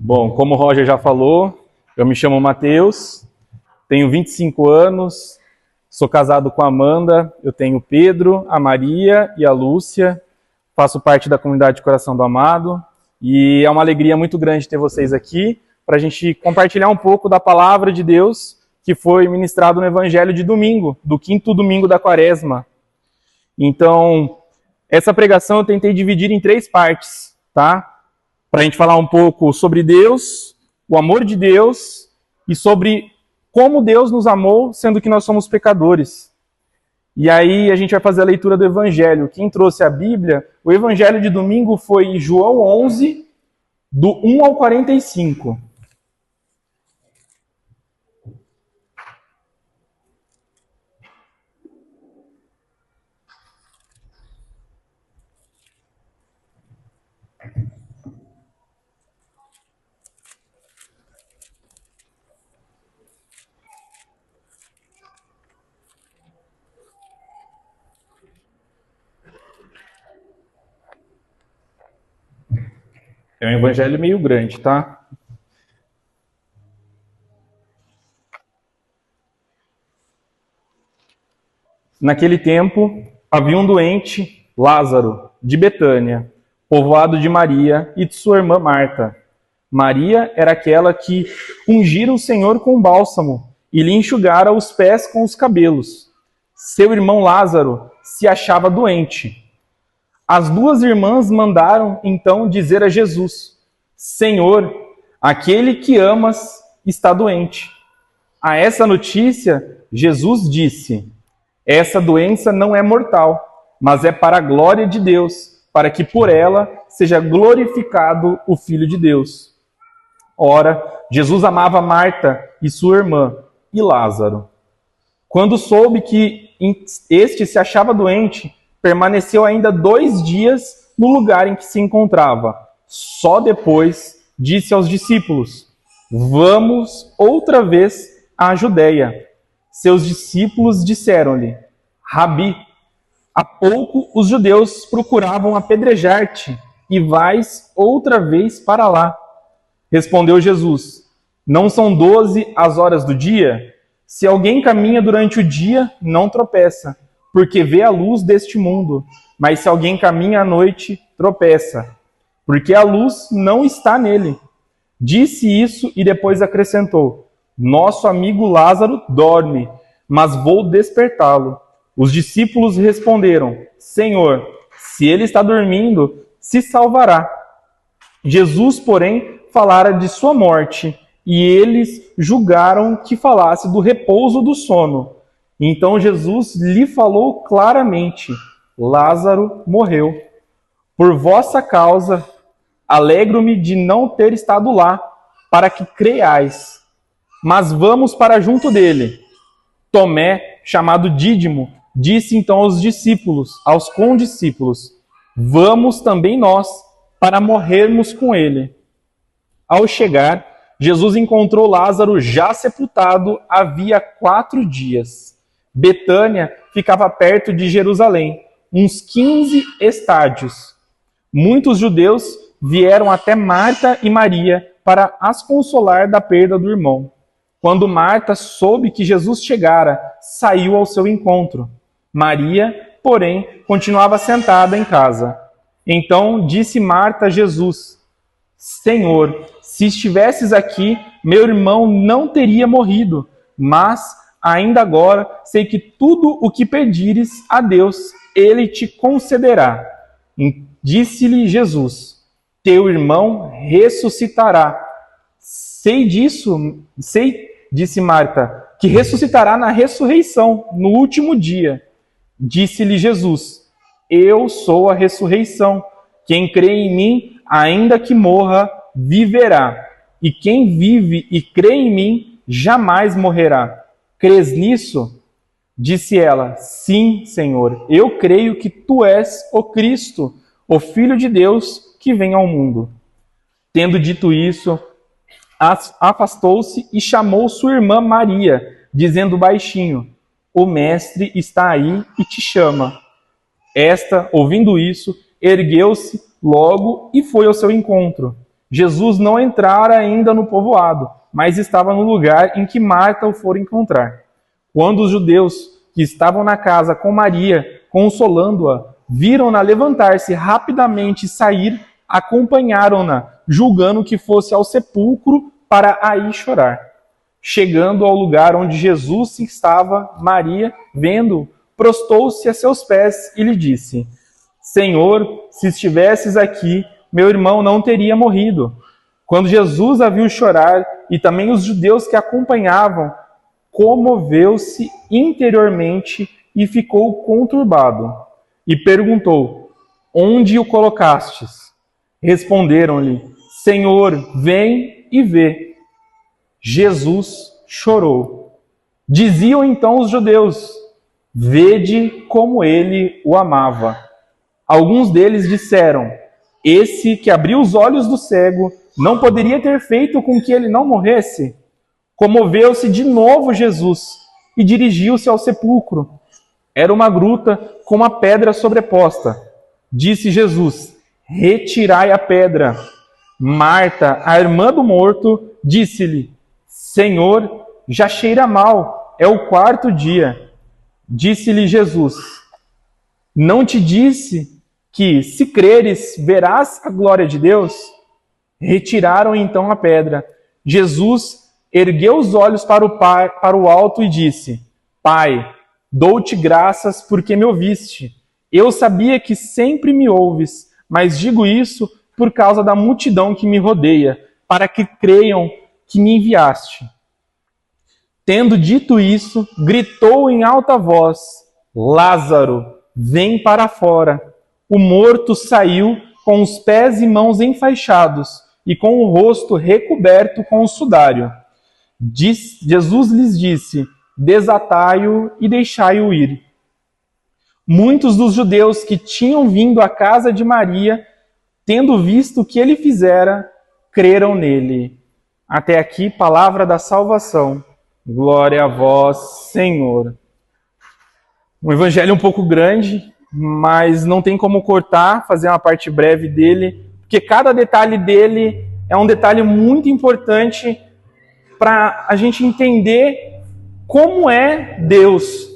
Bom, como o Roger já falou, eu me chamo Matheus, tenho 25 anos, sou casado com a Amanda, eu tenho o Pedro, a Maria e a Lúcia, faço parte da comunidade Coração do Amado e é uma alegria muito grande ter vocês aqui para a gente compartilhar um pouco da palavra de Deus que foi ministrado no Evangelho de domingo, do 5º domingo da Quaresma. Então, essa pregação eu tentei dividir em 3 partes, tá? Para a gente falar um pouco sobre Deus, o amor de Deus e sobre como Deus nos amou, sendo que nós somos pecadores. E aí a gente vai fazer a leitura do Evangelho. Quem trouxe a Bíblia, o Evangelho de domingo foi João 11, do 1 ao 45. É um evangelho meio grande, tá? Naquele tempo, havia um doente, Lázaro, de Betânia, povoado de Maria e de sua irmã Marta. Maria era aquela que ungira o Senhor com bálsamo e lhe enxugara os pés com os cabelos. Seu irmão Lázaro se achava doente. As 2 irmãs mandaram então dizer a Jesus: Senhor, aquele que amas está doente. A essa notícia, Jesus disse: essa doença não é mortal, mas é para a glória de Deus, para que por ela seja glorificado o Filho de Deus. Ora, Jesus amava Marta e sua irmã e Lázaro. Quando soube que este se achava doente, permaneceu ainda 2 dias no lugar em que se encontrava. Só depois disse aos discípulos: vamos outra vez à Judeia. Seus discípulos disseram-lhe: Rabi, há pouco os judeus procuravam apedrejar-te, e vais outra vez para lá. Respondeu Jesus: não são 12 as horas do dia? Se alguém caminha durante o dia, não tropeça, porque vê a luz deste mundo. Mas se alguém caminha à noite, tropeça, porque a luz não está nele. Disse isso e depois acrescentou: nosso amigo Lázaro dorme, mas vou despertá-lo. Os discípulos responderam: Senhor, se ele está dormindo, se salvará. Jesus, porém, falara de sua morte, e eles julgaram que falasse do repouso do sono. Então Jesus lhe falou claramente: Lázaro morreu. Por vossa causa, alegro-me de não ter estado lá, para que creiais. Mas vamos para junto dele. Tomé, chamado Dídimo, disse então aos condiscípulos: vamos também nós, para morrermos com ele. Ao chegar, Jesus encontrou Lázaro já sepultado havia 4 dias. Betânia ficava perto de Jerusalém, uns 15 estádios. Muitos judeus vieram até Marta e Maria para as consolar da perda do irmão. Quando Marta soube que Jesus chegara, saiu ao seu encontro. Maria, porém, continuava sentada em casa. Então disse Marta a Jesus: Senhor, se estivesses aqui, meu irmão não teria morrido, mas ainda agora sei que tudo o que pedires a Deus, ele te concederá. Disse-lhe Jesus: teu irmão ressuscitará. Sei, disse Marta, que ressuscitará na ressurreição, no último dia. Disse-lhe Jesus: eu sou a ressurreição. Quem crê em mim, ainda que morra, viverá. E quem vive e crê em mim, jamais morrerá. Crês nisso? Disse ela: sim, Senhor, eu creio que tu és o Cristo, o Filho de Deus que vem ao mundo. Tendo dito isso, afastou-se e chamou sua irmã Maria, dizendo baixinho: o mestre está aí e te chama. Esta, ouvindo isso, ergueu-se logo e foi ao seu encontro. Jesus não entrara ainda no povoado, mas estava no lugar em que Marta o fora encontrar. Quando os judeus que estavam na casa com Maria, consolando-a, viram-na levantar-se rapidamente e sair, acompanharam-na, julgando que fosse ao sepulcro para aí chorar. Chegando ao lugar onde Jesus estava, Maria, vendo, prostou-se a seus pés e lhe disse: Senhor, se estivesses aqui, meu irmão não teria morrido. Quando Jesus a viu chorar, e também os judeus que a acompanhavam, comoveu-se interiormente e ficou conturbado. E perguntou: Onde o colocastes? Responderam-lhe: Senhor, vem e vê. Jesus chorou. Diziam então os judeus: Vede como ele o amava. Alguns deles disseram: Esse que abriu os olhos do cego não poderia ter feito com que ele não morresse? Comoveu-se de novo Jesus e dirigiu-se ao sepulcro. Era uma gruta com uma pedra sobreposta. Disse Jesus: Retirai a pedra. Marta, a irmã do morto, disse-lhe: Senhor, já cheira mal, é o quarto dia. Disse-lhe Jesus: Não te disse que, se creres, verás a glória de Deus? Retiraram então a pedra. Jesus ergueu os olhos para o alto e disse: Pai, dou-te graças porque me ouviste. Eu sabia que sempre me ouves, mas digo isso por causa da multidão que me rodeia, para que creiam que me enviaste. Tendo dito isso, gritou em alta voz: Lázaro, vem para fora. O morto saiu com os pés e mãos enfaixados e com o rosto recoberto com o sudário. Jesus lhes disse: Desatai-o e deixai-o ir. Muitos dos judeus que tinham vindo à casa de Maria, tendo visto o que ele fizera, creram nele. Até aqui, palavra da salvação. Glória a vós, Senhor. Um evangelho um pouco grande, mas não tem como cortar, fazer uma parte breve dele, porque cada detalhe dele é um detalhe muito importante para a gente entender como é Deus.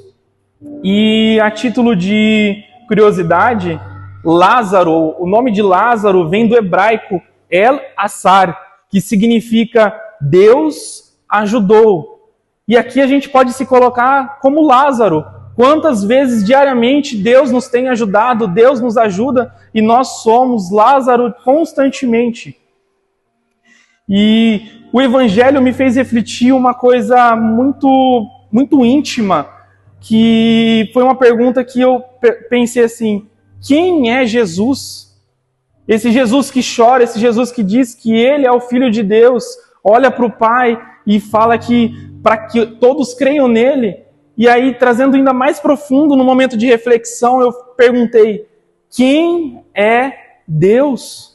E a título de curiosidade, Lázaro, o nome de Lázaro vem do hebraico El Assar, que significa Deus ajudou. E aqui a gente pode se colocar como Lázaro. Quantas vezes diariamente Deus nos tem ajudado, Deus nos ajuda e nós somos Lázaro constantemente. E o Evangelho me fez refletir uma coisa muito íntima, que foi uma pergunta que eu pensei assim: quem é Jesus? Esse Jesus que chora, esse Jesus que diz que Ele é o Filho de Deus, olha para o Pai e fala que para que todos creiam nele. E aí, trazendo ainda mais profundo, no momento de reflexão, eu perguntei: quem é Deus?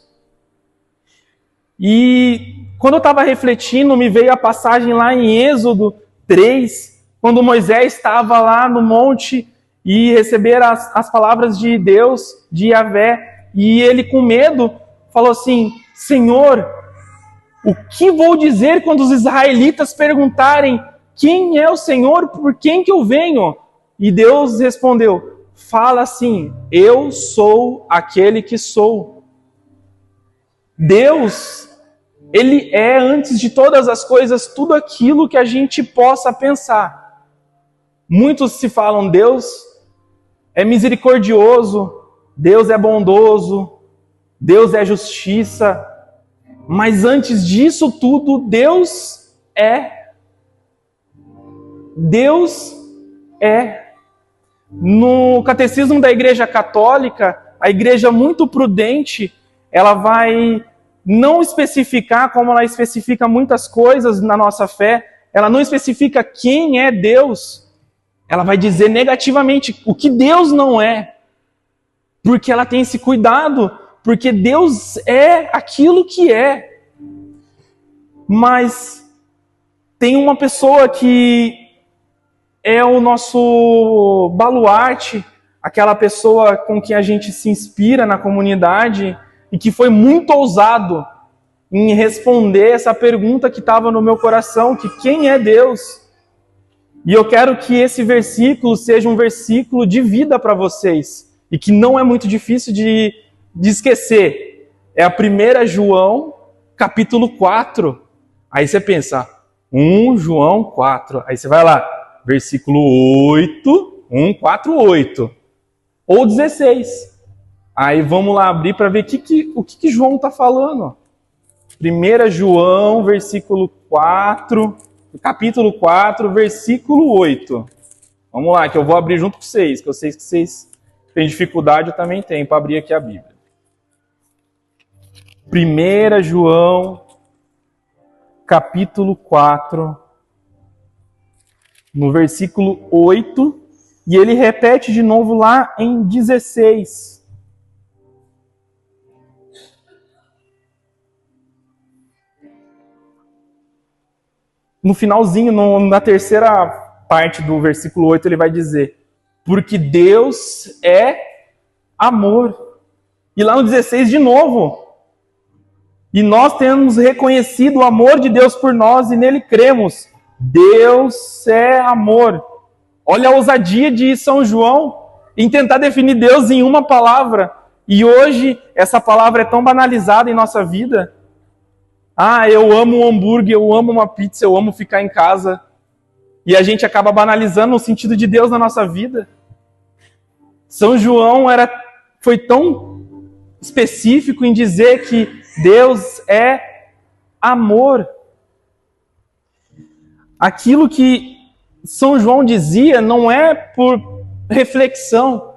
E quando eu estava refletindo, me veio a passagem lá em Êxodo 3, quando Moisés estava lá no monte e recebera as palavras de Deus, de Yahvé, e ele com medo falou assim: Senhor, o que vou dizer quando os israelitas perguntarem quem é o Senhor, por quem que eu venho? E Deus respondeu: fala assim, eu sou aquele que sou. Deus, Ele é, antes de todas as coisas, tudo aquilo que a gente possa pensar. Muitos se falam, Deus é misericordioso, Deus é bondoso, Deus é justiça, mas antes disso tudo, Deus é. Deus é. No Catecismo da Igreja Católica, a igreja muito prudente, ela vai não especificar, como ela especifica muitas coisas na nossa fé, ela não especifica quem é Deus, ela vai dizer negativamente o que Deus não é, porque ela tem esse cuidado, porque Deus é aquilo que é. Mas tem uma pessoa que é o nosso baluarte, aquela pessoa com quem a gente se inspira na comunidade e que foi muito ousado em responder essa pergunta que estava no meu coração, que quem é Deus? E eu quero que esse versículo seja um versículo de vida para vocês, e que não é muito difícil de esquecer. É a 1 João, capítulo 4. Aí você pensa, 1 João 4. Aí você vai lá, versículo 8, 1, 4, 8. Ou 16. Aí vamos lá abrir para ver o que João está falando. 1 João, versículo 4, capítulo 4, versículo 8. Vamos lá, que eu vou abrir junto com vocês, que eu sei que vocês têm dificuldade, eu também tenho, para abrir aqui a Bíblia. 1 João, capítulo 4, no versículo 8, e ele repete de novo lá em 16. No finalzinho, na terceira parte do versículo 8, ele vai dizer, porque Deus é amor. E lá no 16 de novo, e nós temos reconhecido o amor de Deus por nós e nele cremos. Deus é amor. Olha a ousadia de São João em tentar definir Deus em uma palavra. E hoje essa palavra é tão banalizada em nossa vida. Ah, eu amo um hambúrguer, eu amo uma pizza, eu amo ficar em casa. E a gente acaba banalizando o sentido de Deus na nossa vida. São João foi tão específico em dizer que Deus é amor. Aquilo que São João dizia não é por reflexão.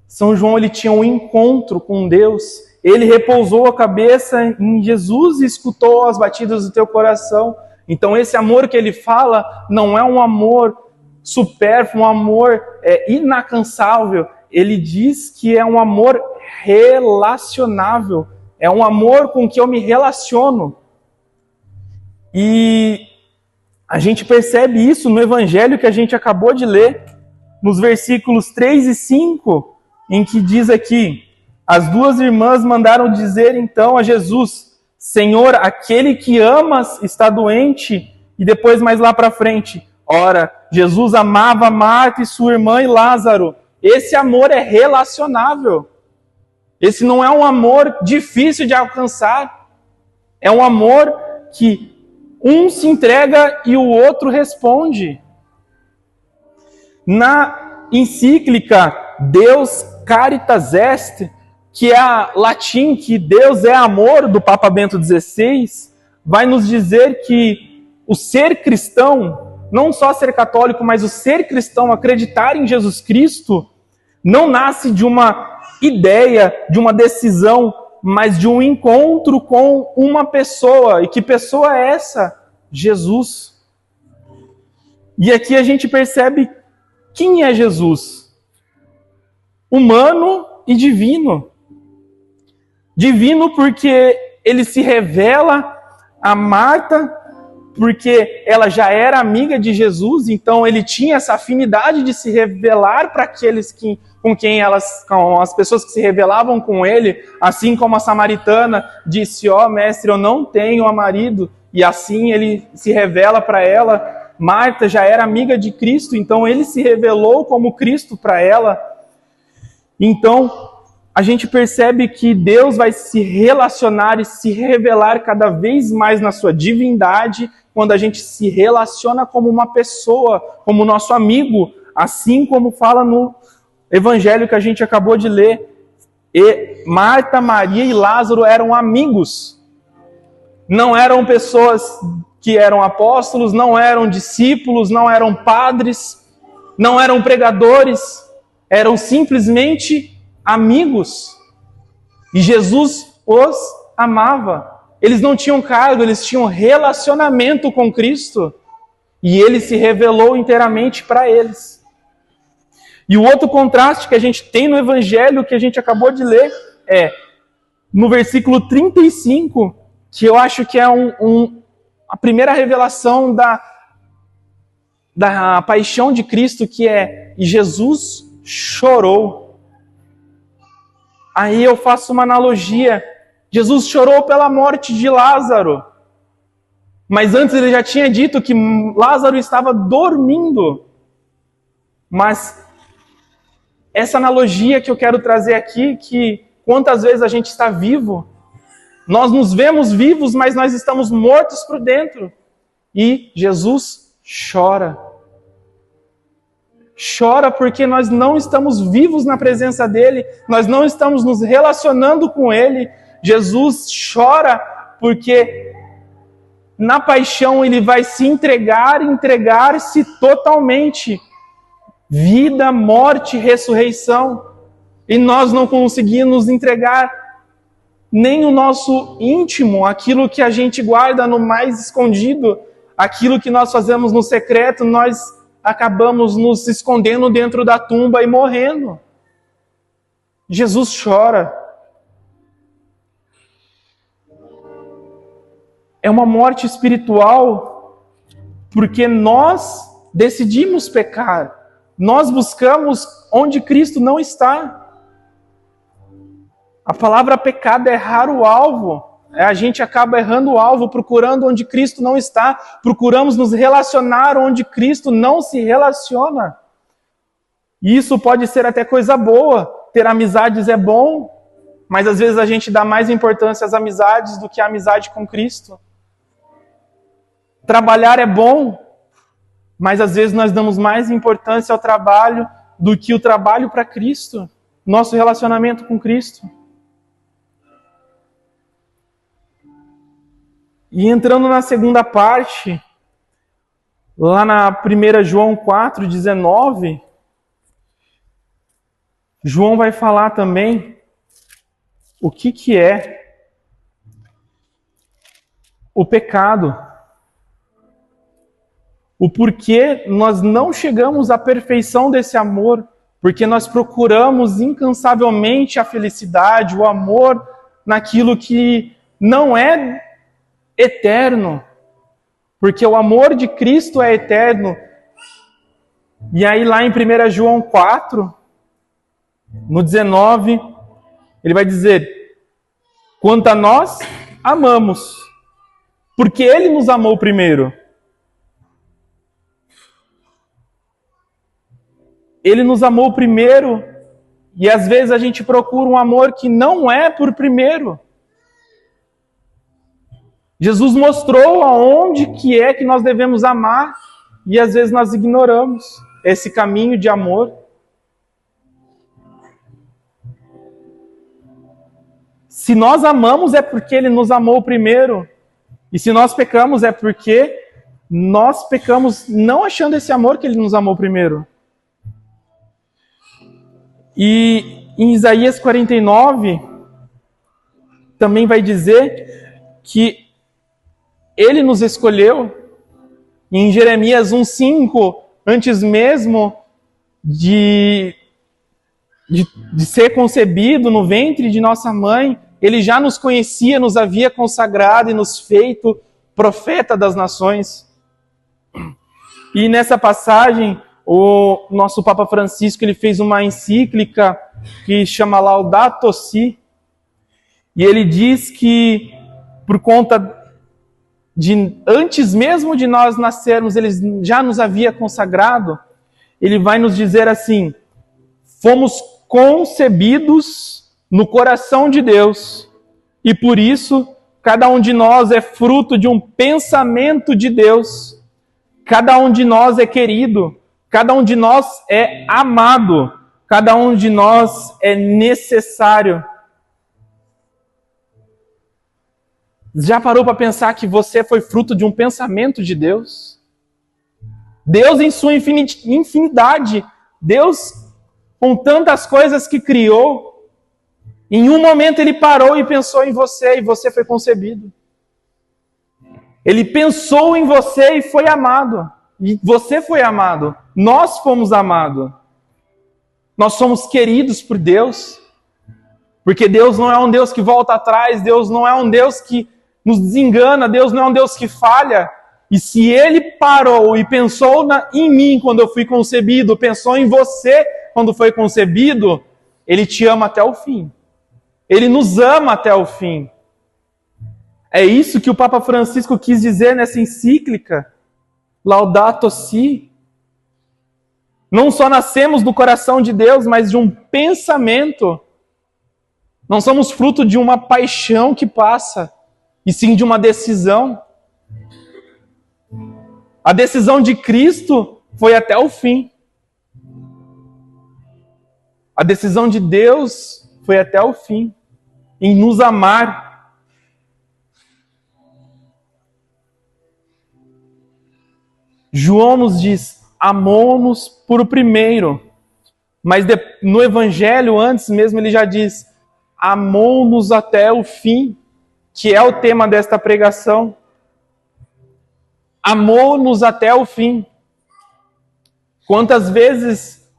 São João ele tinha um encontro com Deus. Ele repousou a cabeça em Jesus e escutou as batidas do teu coração. Então esse amor que ele fala não é um amor supérfluo, um amor inacansável. Ele diz que é um amor relacionável. É um amor com que eu me relaciono. E a gente percebe isso no evangelho que a gente acabou de ler, nos versículos 3 e 5, em que diz aqui, as duas irmãs mandaram dizer então a Jesus, Senhor, aquele que amas está doente. E depois mais lá para frente, ora, Jesus amava Marta e sua irmã e Lázaro. Esse amor é relacionável. Esse não é um amor difícil de alcançar. É um amor que um se entrega e o outro responde. Na encíclica Deus Caritas Est, que é a latim que Deus é amor, do Papa Bento XVI, vai nos dizer que o ser cristão, não só ser católico, mas o ser cristão, acreditar em Jesus Cristo, não nasce de uma ideia, de uma decisão, mas de um encontro com uma pessoa. E que pessoa é essa? Jesus. E aqui a gente percebe quem é Jesus. Humano e divino. Divino porque ele se revela a Marta, porque ela já era amiga de Jesus, então ele tinha essa afinidade de se revelar para aqueles com as pessoas que se revelavam com ele, assim como a samaritana disse, mestre, eu não tenho marido, e assim ele se revela para ela. Marta já era amiga de Cristo, então ele se revelou como Cristo para ela. Então, a gente percebe que Deus vai se relacionar e se revelar cada vez mais na sua divindade quando a gente se relaciona como uma pessoa, como nosso amigo, assim como fala no evangelho que a gente acabou de ler. E Marta, Maria e Lázaro eram amigos. Não eram pessoas que eram apóstolos, não eram discípulos, não eram padres, não eram pregadores, eram simplesmente amigos. E Jesus os amava. Eles não tinham cargo, eles tinham relacionamento com Cristo. E ele se revelou inteiramente para eles. E o outro contraste que a gente tem no Evangelho, que a gente acabou de ler, é no versículo 35, que eu acho que é a primeira revelação da paixão de Cristo, que é, e Jesus chorou. Aí eu faço uma analogia. Jesus chorou pela morte de Lázaro. Mas antes ele já tinha dito que Lázaro estava dormindo. Mas essa analogia que eu quero trazer aqui, que quantas vezes a gente está vivo, nós nos vemos vivos, mas nós estamos mortos por dentro. E Jesus chora. Chora porque nós não estamos vivos na presença dele, nós não estamos nos relacionando com ele. Jesus chora porque na paixão ele vai se entregar-se totalmente. Vida, morte, ressurreição. E nós não conseguimos entregar nem o nosso íntimo, aquilo que a gente guarda no mais escondido, aquilo que nós fazemos no secreto, nós acabamos nos escondendo dentro da tumba e morrendo. Jesus chora. É uma morte espiritual porque nós decidimos pecar. Nós buscamos onde Cristo não está. A palavra pecado é errar o alvo. A gente acaba errando o alvo, procurando onde Cristo não está. Procuramos nos relacionar onde Cristo não se relaciona. E isso pode ser até coisa boa. Ter amizades é bom, mas às vezes a gente dá mais importância às amizades do que a amizade com Cristo. Trabalhar é bom, mas às vezes nós damos mais importância ao trabalho do que o trabalho para Cristo. Nosso relacionamento com Cristo. E entrando na segunda parte, lá na 1 João 4,19, João vai falar também o que é o pecado. O porquê nós não chegamos à perfeição desse amor, porque nós procuramos incansavelmente a felicidade, o amor naquilo que não é eterno, porque o amor de Cristo é eterno. E aí lá em 1 João 4, no 19, ele vai dizer: quanto a nós, amamos, porque ele nos amou primeiro. Ele nos amou primeiro, e às vezes a gente procura um amor que não é por primeiro. Jesus mostrou aonde que é que nós devemos amar, e às vezes nós ignoramos esse caminho de amor. Se nós amamos é porque ele nos amou primeiro, e se nós pecamos é porque nós pecamos não achando esse amor que ele nos amou primeiro. E em Isaías 49, também vai dizer que ele nos escolheu. Em Jeremias 1,5, antes mesmo de ser concebido no ventre de nossa mãe, ele já nos conhecia, nos havia consagrado e nos feito profeta das nações. E nessa passagem, o nosso Papa Francisco ele fez uma encíclica que chama Laudato Si, e ele diz que por conta de antes mesmo de nós nascermos, ele já nos havia consagrado. Ele vai nos dizer assim: fomos concebidos no coração de Deus, e por isso cada um de nós é fruto de um pensamento de Deus. Cada um de nós é querido, cada um de nós é amado, cada um de nós é necessário. Já parou para pensar que você foi fruto de um pensamento de Deus? Deus em sua infinidade, Deus com tantas coisas que criou, em um momento ele parou e pensou em você, e você foi concebido. Ele pensou em você e foi amado. E você foi amado. Nós fomos amados. Nós somos queridos por Deus. Porque Deus não é um Deus que volta atrás, Deus não é um Deus que nos desengana, Deus não é um Deus que falha. E se Ele parou e pensou em mim quando eu fui concebido, pensou em você quando foi concebido, Ele te ama até o fim. Ele nos ama até o fim. É isso que o Papa Francisco quis dizer nessa encíclica, Laudato Si. Não só nascemos do coração de Deus, mas de um pensamento. Não somos fruto de uma paixão que passa, e sim de uma decisão. A decisão de Cristo foi até o fim. A decisão de Deus foi até o fim, em nos amar. João nos diz, amou-nos por o primeiro. Mas no Evangelho, antes mesmo, ele já diz, amou-nos até o fim, que é o tema desta pregação. Amou-nos até o fim. Quantas vezes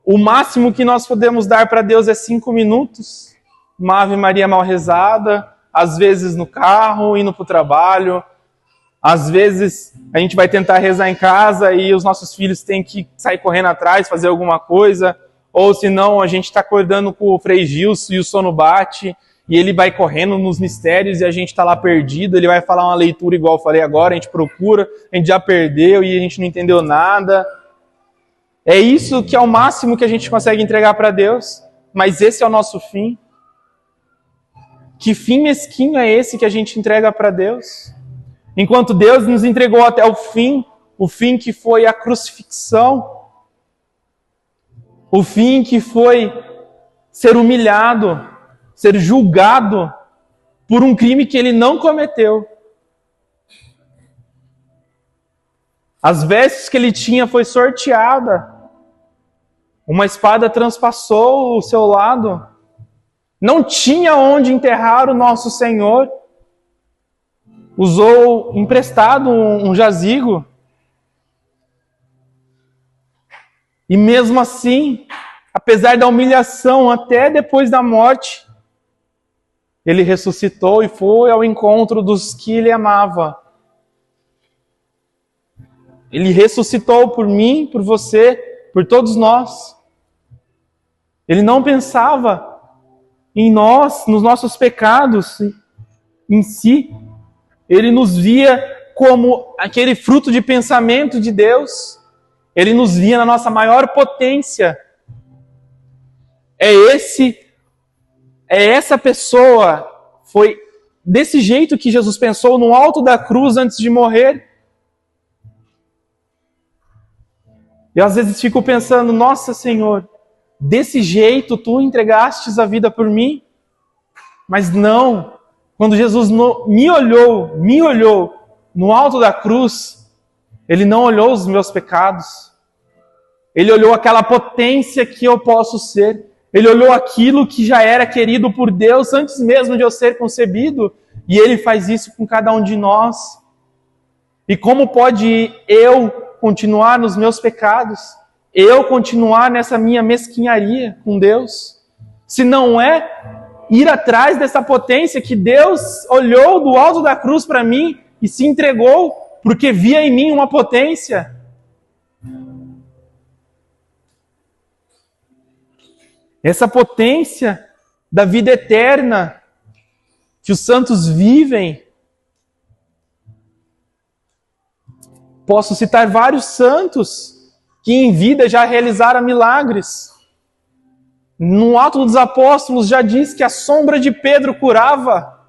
o máximo que nós podemos dar para Deus é 5 minutos? Uma Ave Maria mal rezada, às vezes no carro, indo para o trabalho. Às vezes a gente vai tentar rezar em casa e os nossos filhos têm que sair correndo atrás, fazer alguma coisa. Ou senão a gente está acordando com o Frei Gilson e o sono bate e ele vai correndo nos mistérios e a gente está lá perdido. Ele vai falar uma leitura igual eu falei agora, a gente procura, a gente já perdeu e a gente não entendeu nada. É isso que é o máximo que a gente consegue entregar para Deus, mas esse é o nosso fim. Que fim mesquinho é esse que a gente entrega para Deus? Enquanto Deus nos entregou até o fim que foi a crucifixão, o fim que foi ser humilhado, ser julgado por um crime que ele não cometeu. As vestes que ele tinha foi sorteada. Uma espada transpassou o seu lado. Não tinha onde enterrar o nosso Senhor. Usou emprestado um jazigo. E mesmo assim, apesar da humilhação até depois da morte, ele ressuscitou e foi ao encontro dos que ele amava. Ele ressuscitou por mim, por você, por todos nós. Ele não pensava em nós, nos nossos pecados em si. Ele nos via como aquele fruto de pensamento de Deus. Ele nos via na nossa maior potência. É essa pessoa, foi desse jeito que Jesus pensou no alto da cruz antes de morrer. Eu às vezes fico pensando, nossa Senhor, desse jeito tu entregastes a vida por mim? Mas não. Quando Jesus me olhou no alto da cruz, ele não olhou os meus pecados. Ele olhou aquela potência que eu posso ser. Ele olhou aquilo que já era querido por Deus antes mesmo de eu ser concebido. E ele faz isso com cada um de nós. E como pode eu continuar nos meus pecados? Eu continuar nessa minha mesquinharia com Deus? Se não é ir atrás dessa potência que Deus olhou do alto da cruz para mim e se entregou, porque via em mim uma potência. Essa potência da vida eterna que os santos vivem. Posso citar vários santos que em vida já realizaram milagres. No Atos dos Apóstolos já diz que a sombra de Pedro curava.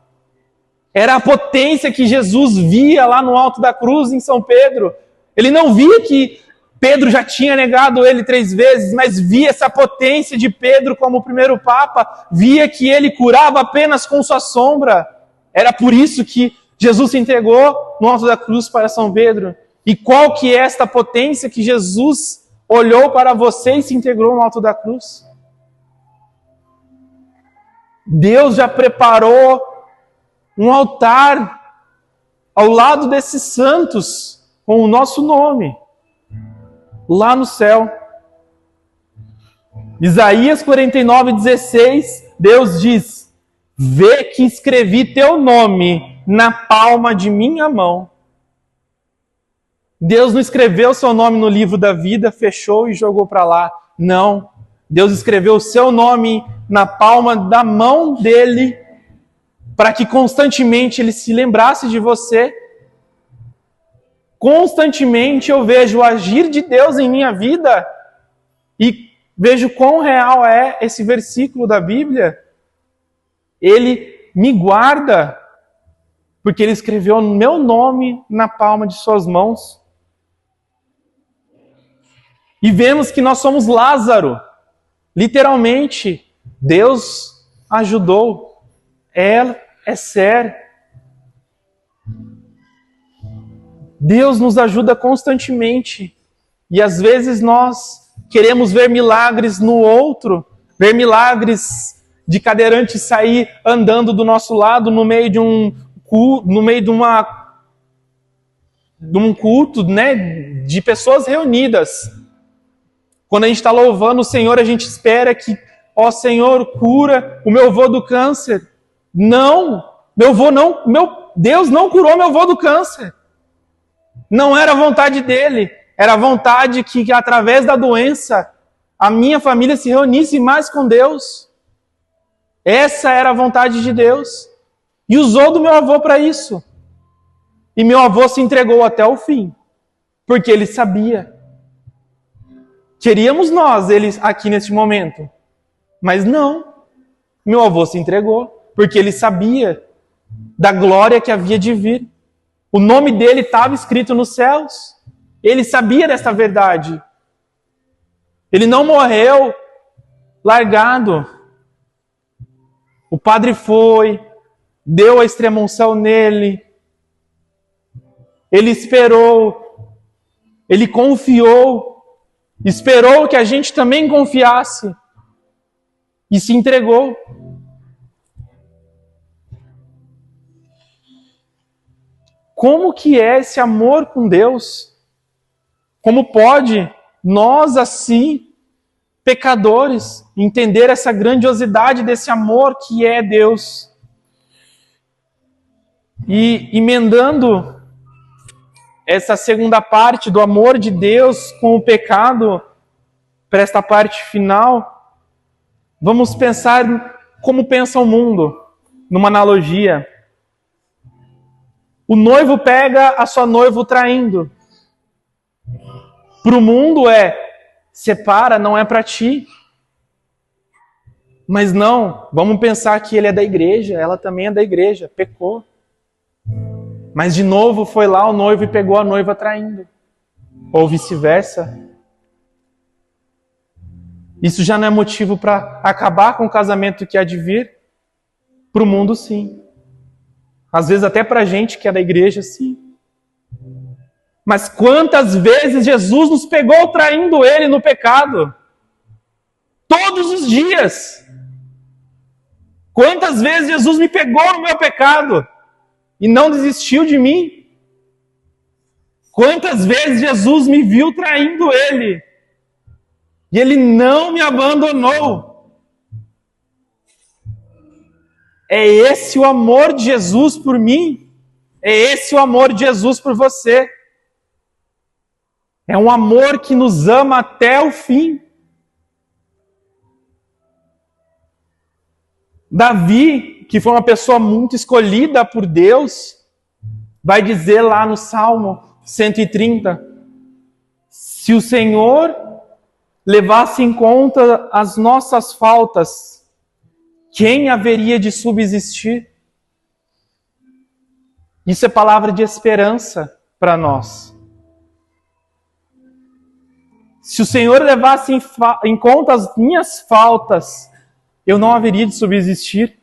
Era a potência que Jesus via lá no alto da cruz em São Pedro. Ele não via que Pedro já tinha negado ele 3 vezes, mas via essa potência de Pedro como o primeiro Papa. Via que ele curava apenas com sua sombra. Era por isso que Jesus se entregou no alto da cruz para São Pedro. E qual que é esta potência que Jesus olhou para você e se integrou no alto da cruz? Deus já preparou um altar ao lado desses santos com o nosso nome, lá no céu. Isaías 49:16, Deus diz: vê que escrevi teu nome na palma de minha mão. Deus não escreveu o seu nome no livro da vida, fechou e jogou para lá. Não. Deus escreveu o seu nome na palma da mão dele para que constantemente Ele se lembrasse de você. Constantemente eu vejo o agir de Deus em minha vida e vejo quão real é esse versículo da Bíblia. Ele me guarda, porque Ele escreveu o meu nome na palma de suas mãos. E vemos que nós somos Lázaro. Literalmente, Deus ajudou. É sério. Deus nos ajuda constantemente. E às vezes nós queremos ver milagres no outro, ver milagres de cadeirante sair andando do nosso lado no meio de um culto, né, de pessoas reunidas. Quando a gente está louvando o Senhor, a gente espera que, ó Senhor, cura o meu avô do câncer. Não, Deus não curou meu avô do câncer. Não era a vontade dele, era a vontade que através da doença a minha família se reunisse mais com Deus. Essa era a vontade de Deus. E usou do meu avô para isso. E meu avô se entregou até o fim, porque ele sabia. Queríamos nós, ele aqui neste momento, mas não. Meu avô se entregou, porque ele sabia da glória que havia de vir. O nome dele estava escrito nos céus. Ele sabia dessa verdade. Ele não morreu largado. O padre foi, deu a extrema-unção nele. Ele esperou. Ele confiou. Esperou que a gente também confiasse. E se entregou. Como que é esse amor com Deus? Como pode nós, assim, pecadores, entender essa grandiosidade desse amor que é Deus? E emendando essa segunda parte do amor de Deus com o pecado, para esta parte final, vamos pensar como pensa o mundo, numa analogia. O noivo pega a sua noiva traindo. Para o mundo separa, não é para ti. Mas não, vamos pensar que ele é da igreja, ela também é da igreja, pecou. Mas de novo foi lá o noivo e pegou a noiva traindo. Ou vice-versa. Isso já não é motivo para acabar com o casamento que há de vir? Para o mundo, sim. Às vezes até para a gente que é da igreja, sim. Mas quantas vezes Jesus nos pegou traindo Ele no pecado? Todos os dias. Quantas vezes Jesus me pegou no meu pecado e não desistiu de mim? Quantas vezes Jesus me viu traindo Ele e Ele não me abandonou? É esse o amor de Jesus por mim? É esse o amor de Jesus por você? É um amor que nos ama até o fim. Davi, que foi uma pessoa muito escolhida por Deus, vai dizer lá no Salmo 130, se o Senhor levasse em conta as nossas faltas, quem haveria de subsistir? Isso é palavra de esperança para nós. Se o Senhor levasse em conta as minhas faltas, eu não haveria de subsistir.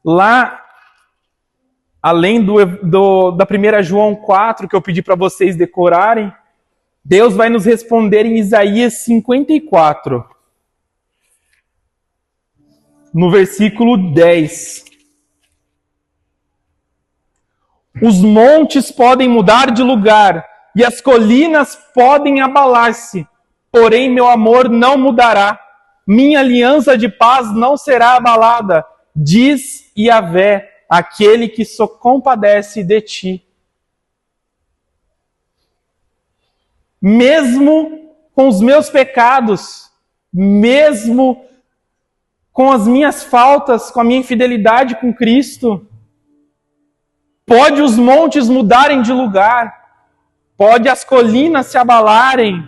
Lá, além da 1 João 4, que eu pedi para vocês decorarem, Deus vai nos responder em Isaías 54, no versículo 10. Os montes podem mudar de lugar e as colinas podem abalar-se, porém meu amor não mudará. Minha aliança de paz não será abalada, diz Yahvé, aquele que se compadece de ti. Mesmo com os meus pecados, mesmo com as minhas faltas, com a minha infidelidade com Cristo. Pode os montes mudarem de lugar, pode as colinas se abalarem.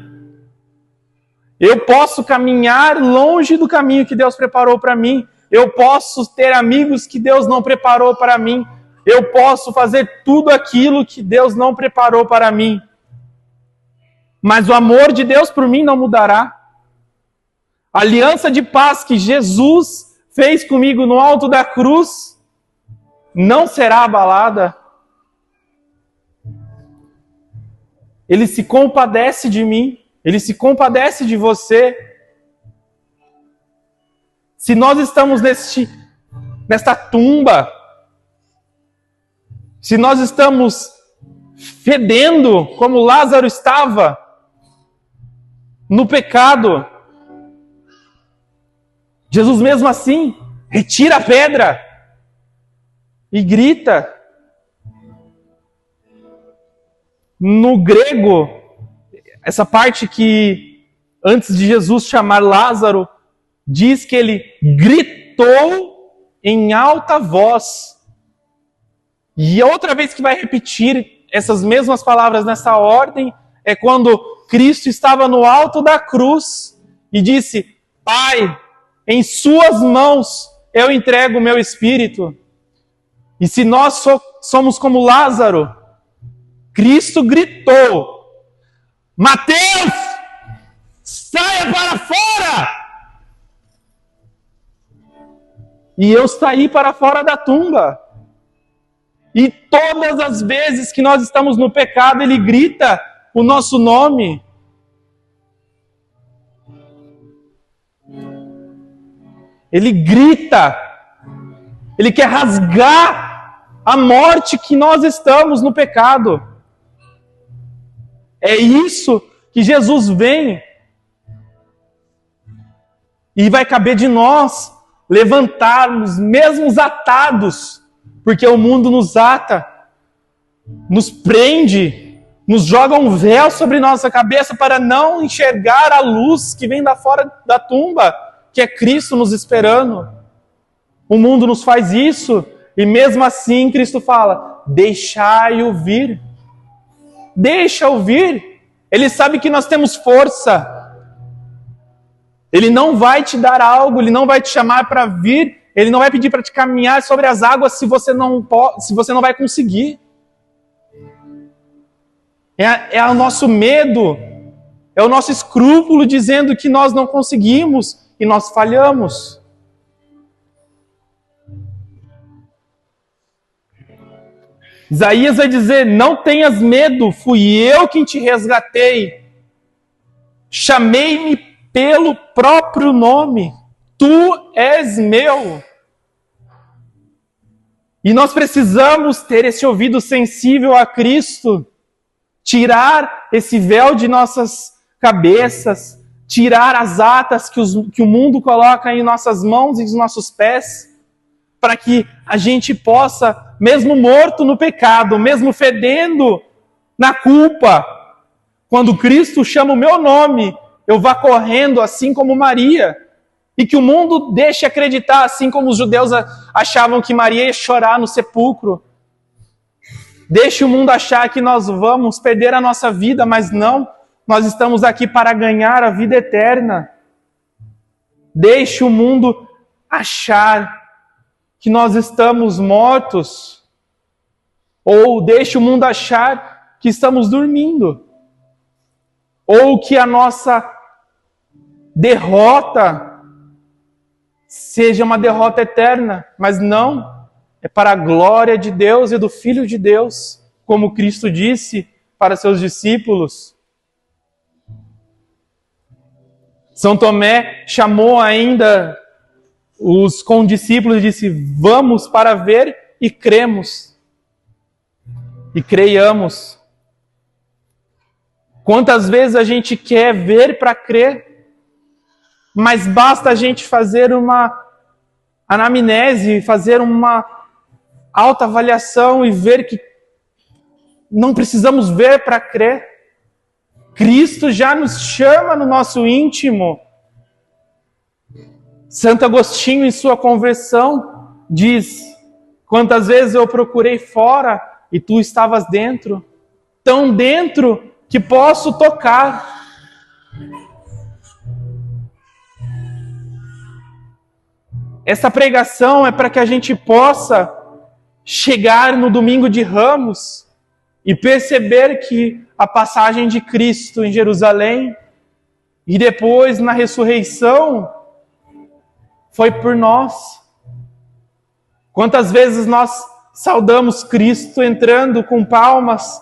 Eu posso caminhar longe do caminho que Deus preparou para mim. Eu posso ter amigos que Deus não preparou para mim. Eu posso fazer tudo aquilo que Deus não preparou para mim. Mas o amor de Deus por mim não mudará. A aliança de paz que Jesus fez comigo no alto da cruz não será abalada. Ele se compadece de mim, Ele se compadece de você. Se nós estamos nesta tumba, se nós estamos fedendo como Lázaro estava no pecado, Jesus mesmo assim retira a pedra e grita. No grego, essa parte que antes de Jesus chamar Lázaro, diz que ele gritou em alta voz. E a outra vez que vai repetir essas mesmas palavras nessa ordem é quando Cristo estava no alto da cruz e disse: Pai, em suas mãos eu entrego o meu espírito. E se nós somos como Lázaro, Cristo gritou: Mateus, saia para fora! E eu saí para fora da tumba. E todas as vezes que nós estamos no pecado, Ele grita o nosso nome. Ele grita. Ele quer rasgar a morte que nós estamos no pecado. É isso que Jesus vem. E vai caber de nós levantarmos, mesmo atados, porque o mundo nos ata, nos prende, nos joga um véu sobre nossa cabeça para não enxergar a luz que vem da fora da tumba, que é Cristo nos esperando. O mundo nos faz isso, e mesmo assim Cristo fala: deixai-o vir. Deixa-o vir. Ele sabe que nós temos força. Ele não vai te dar algo, Ele não vai te chamar para vir, Ele não vai pedir para te caminhar sobre as águas se você não vai conseguir. É o nosso medo, é o nosso escrúpulo dizendo que nós não conseguimos e nós falhamos. Isaías vai dizer: não tenhas medo, fui eu quem te resgatei. Chamei-me pelo próprio nome. Tu és meu. E nós precisamos ter esse ouvido sensível a Cristo, tirar esse véu de nossas cabeças, tirar as atas que o mundo coloca em nossas mãos e em nossos pés, para que a gente possa, mesmo morto no pecado, mesmo fedendo na culpa, quando Cristo chama o meu nome, eu vá correndo assim como Maria, e que o mundo deixe acreditar, assim como os judeus achavam que Maria ia chorar no sepulcro. Deixe o mundo achar que nós vamos perder a nossa vida, mas não, nós estamos aqui para ganhar a vida eterna. Deixe o mundo achar que nós estamos mortos, ou deixe o mundo achar que estamos dormindo, ou que a nossa derrota seja uma derrota eterna, mas não, é para a glória de Deus e do Filho de Deus, como Cristo disse para seus discípulos. São Tomé chamou ainda os condiscípulos e disse: vamos para ver e cremos. E creiamos. Quantas vezes a gente quer ver para crer, mas basta a gente fazer uma anamnese, fazer uma autoavaliação e ver que não precisamos ver para crer. Cristo já nos chama no nosso íntimo. Santo Agostinho, em sua conversão, diz: quantas vezes eu procurei fora e tu estavas dentro, tão dentro que posso tocar. Essa pregação é para que a gente possa chegar no domingo de Ramos e perceber que a passagem de Cristo em Jerusalém e depois na ressurreição foi por nós. Quantas vezes nós saudamos Cristo entrando com palmas,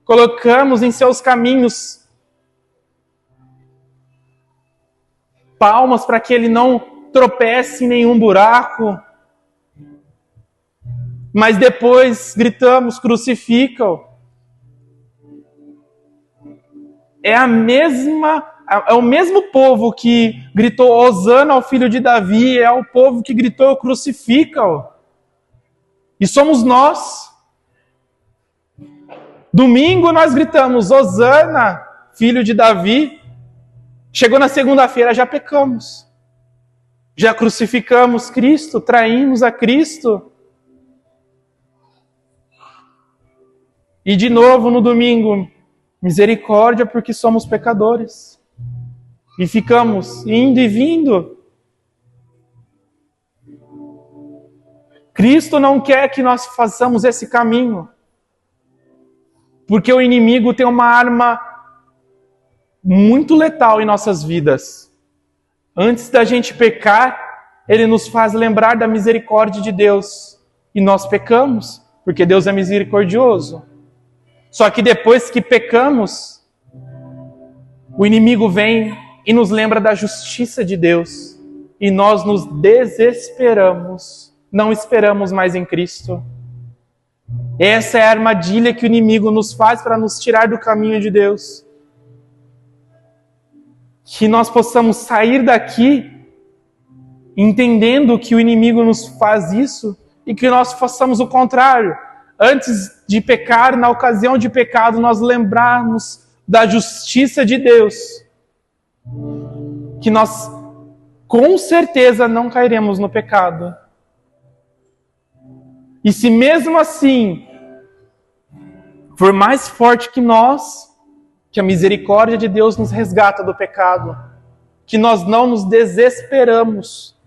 colocamos em seus caminhos palmas para que ele não tropece em nenhum buraco, mas depois gritamos: crucifica-o. É o mesmo povo que gritou Hosana ao filho de Davi, é o povo que gritou crucifica-o. E somos nós. Domingo nós gritamos Hosana, filho de Davi. Chegou na segunda-feira, já pecamos. Já crucificamos Cristo, traímos a Cristo. E de novo no domingo, misericórdia porque somos pecadores. E ficamos indo e vindo. Cristo não quer que nós façamos esse caminho. Porque o inimigo tem uma arma muito letal em nossas vidas. Antes da gente pecar, ele nos faz lembrar da misericórdia de Deus. E nós pecamos, porque Deus é misericordioso. Só que depois que pecamos, o inimigo vem e nos lembra da justiça de Deus. E nós nos desesperamos, não esperamos mais em Cristo. Essa é a armadilha que o inimigo nos faz para nos tirar do caminho de Deus. Que nós possamos sair daqui entendendo que o inimigo nos faz isso e que nós façamos o contrário. Antes de pecar, na ocasião de pecado, nós lembrarmos da justiça de Deus. Que nós, com certeza, não cairemos no pecado. E se mesmo assim for mais forte que nós, que a misericórdia de Deus nos resgata do pecado, que nós não nos desesperamos.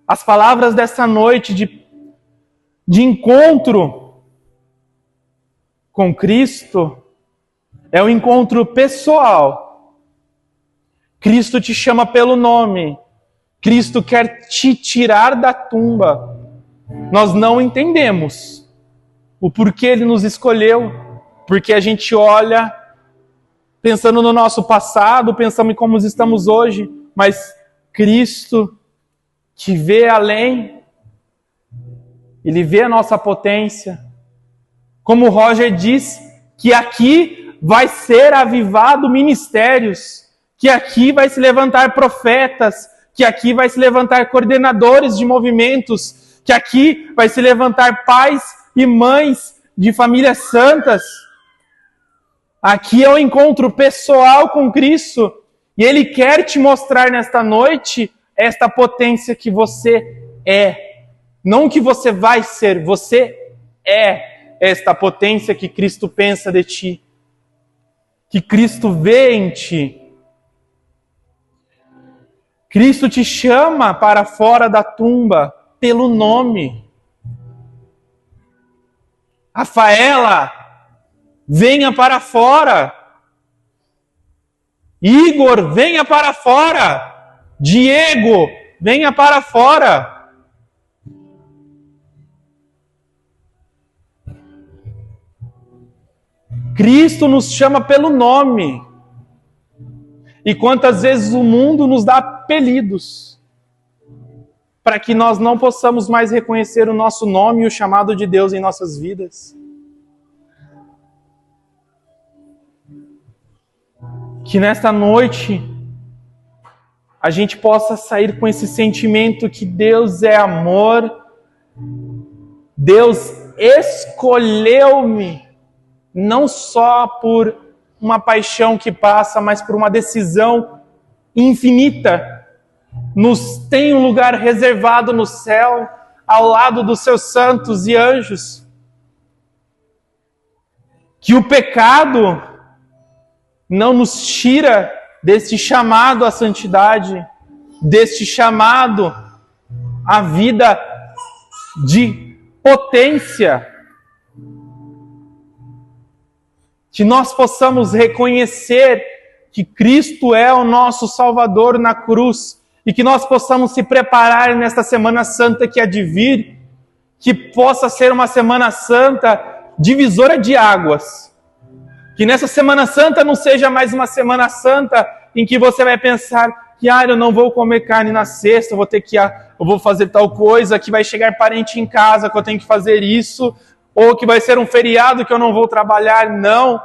As palavras dessa noite de encontro com Cristo é um encontro pessoal. Cristo te chama pelo nome. Cristo quer te tirar da tumba. Nós não entendemos o porquê Ele nos escolheu. Porque a gente olha pensando no nosso passado, pensando em como estamos hoje, mas Cristo, que vê além, Ele vê a nossa potência. Como o Roger diz, que aqui vai ser avivado ministérios, que aqui vai se levantar profetas, que aqui vai se levantar coordenadores de movimentos, que aqui vai se levantar pais e mães de famílias santas. Aqui é o encontro pessoal com Cristo. E Ele quer te mostrar nesta noite esta potência que você é. Não que você vai ser, você é esta potência que Cristo pensa de ti. Que Cristo vê em ti. Cristo te chama para fora da tumba pelo nome. Rafaela, venha para fora. Igor, venha para fora. Diego, venha para fora. Cristo nos chama pelo nome. E quantas vezes o mundo nos dá apelidos para que nós não possamos mais reconhecer o nosso nome e o chamado de Deus em nossas vidas. Que nesta noite a gente possa sair com esse sentimento que Deus é amor, Deus escolheu-me, não só por uma paixão que passa, mas por uma decisão infinita nos tem um lugar reservado no céu, ao lado dos seus santos e anjos. Que o pecado não nos tira deste chamado à santidade, deste chamado à vida de potência. Que nós possamos reconhecer que Cristo é o nosso Salvador na cruz e que nós possamos se preparar nesta Semana Santa que há de vir, que possa ser uma Semana Santa divisora de águas. Que nessa Semana Santa não seja mais uma Semana Santa em que você vai pensar que eu não vou comer carne na sexta, eu vou fazer tal coisa, que vai chegar parente em casa, que eu tenho que fazer isso, ou que vai ser um feriado que eu não vou trabalhar. Não.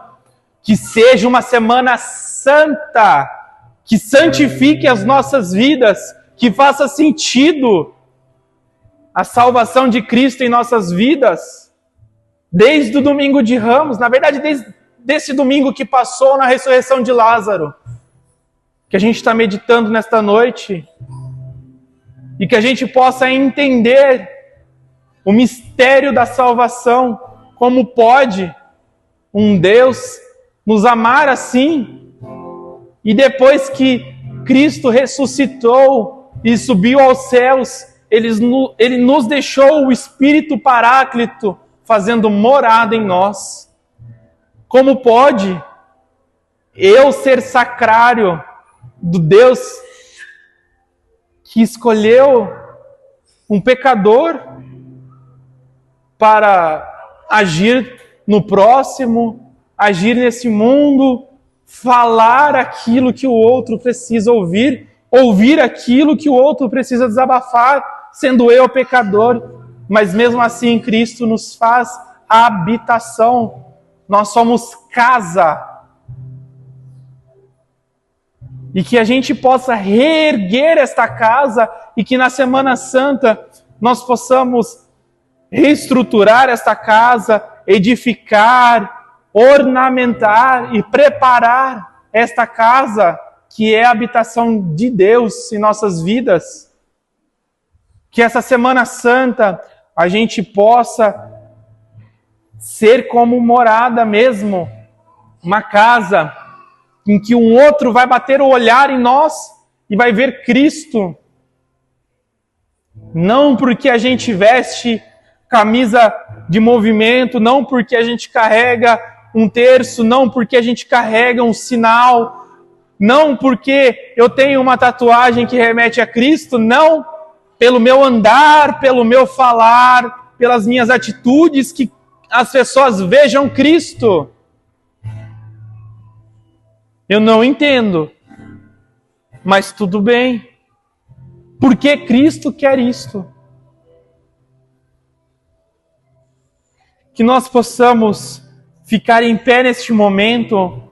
Que seja uma Semana Santa, que santifique as nossas vidas, que faça sentido a salvação de Cristo em nossas vidas, desde o domingo de Ramos, na verdade, desde esse domingo que passou na ressurreição de Lázaro, que a gente está meditando nesta noite, e que a gente possa entender o mistério da salvação, como pode um Deus nos amar assim, e depois que Cristo ressuscitou e subiu aos céus, Ele nos deixou o Espírito Paráclito fazendo morada em nós. Como pode eu ser sacrário do Deus que escolheu um pecador para agir no próximo, agir nesse mundo, falar aquilo que o outro precisa ouvir aquilo que o outro precisa desabafar, sendo eu pecador, mas mesmo assim Cristo nos faz habitação. Nós somos casa. E que a gente possa reerguer esta casa e que na Semana Santa nós possamos reestruturar esta casa, edificar, ornamentar e preparar esta casa que é a habitação de Deus em nossas vidas. Que essa Semana Santa a gente possa ser como morada mesmo, uma casa em que um outro vai bater o olhar em nós e vai ver Cristo. Não porque a gente veste camisa de movimento, não porque a gente carrega um terço, não porque a gente carrega um sinal, não porque eu tenho uma tatuagem que remete a Cristo, não pelo meu andar, pelo meu falar, pelas minhas atitudes que as pessoas vejam Cristo. Eu não entendo, mas tudo bem. Porque Cristo quer isto. Que nós possamos ficar em pé neste momento